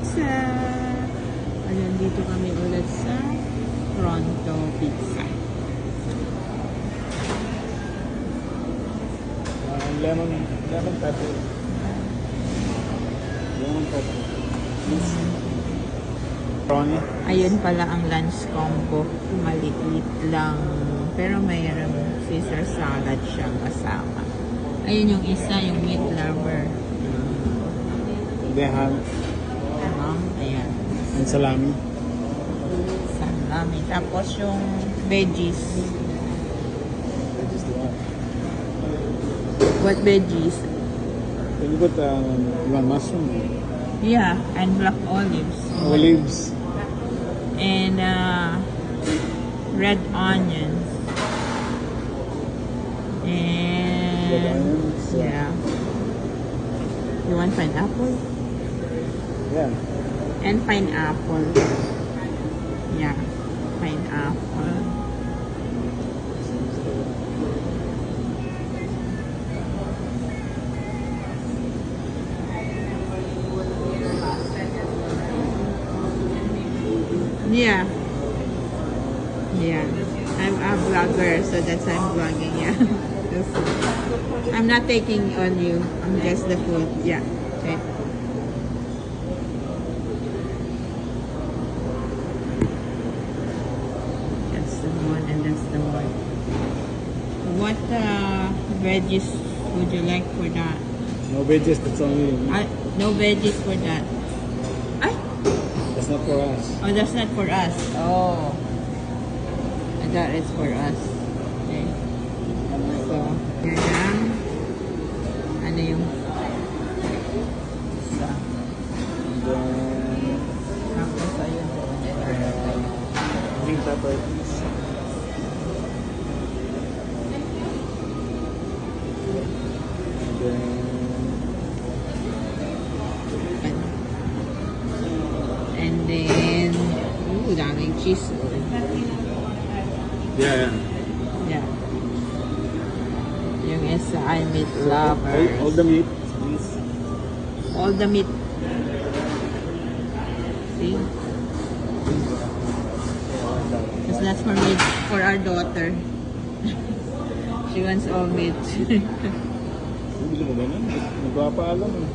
pizza. Ayan, dito kami ulit sa Pronto Pizza. Lemon pepper. Lemon pepper. Prawn. Ayun pala ang lunch combo. Maliit lang. Pero mayroong Caesar salad siyang kasama. Ayun yung isa, yung meat lover. They have Ayan. and salami. Salami. Tapos yung veggies. Just one. What veggies? Can you put you want mushroom? Yeah, and black olives. Olives. And red onions. And Red onions. yeah. You want pineapple? Yeah. And pineapple. Yeah, pineapple. Yeah. Yeah. I'm a vlogger, so that's why I'm vlogging, yeah. I'm not taking on you. I'm just the food. Yeah. Okay. That's the one and that's the one. What veggies would you like for that? No veggies. That's only. No veggies for that. Ay? That's not for us. Oh, that's not for us. Oh. That is for us. Okay. So, yan lang. Ano yung isa? And then Tapos, ayun doon. green pepper, please. And then And then, daming cheese. yeah. Yeah. Yung isa ay meat lovers. All the meat, please. All the meat. See? Because that's for meat for our daughter. She wants all meat. Hindi mo ganun. Nagpapaalam eh.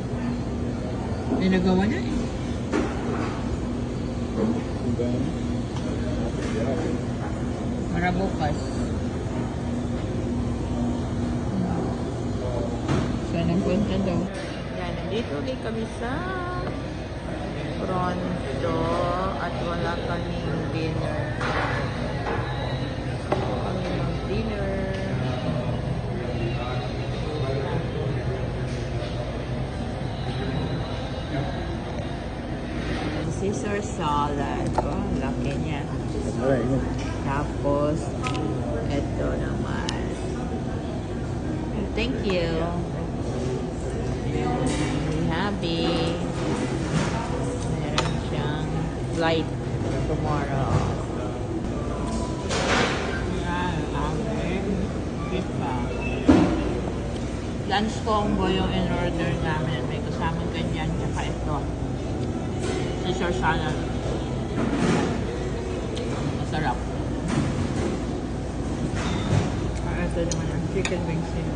May nagawa na eh. And then, Para bukas. Saan ang punta daw? Yan, nandito ulit kami sa Pronto at wala kaming dinner. Kami ng dinner. Caesar salad. Oh, laki niya. alright. Tapos, ito naman. Thank you. Happy. Meron siyang flight tomorrow. Yan, aming pizza. Lunch combo yung in-order namin. May kasamang ganyan, tsaka ito. Caesar salad. Masarap. Ito naman ang chicken wings niya.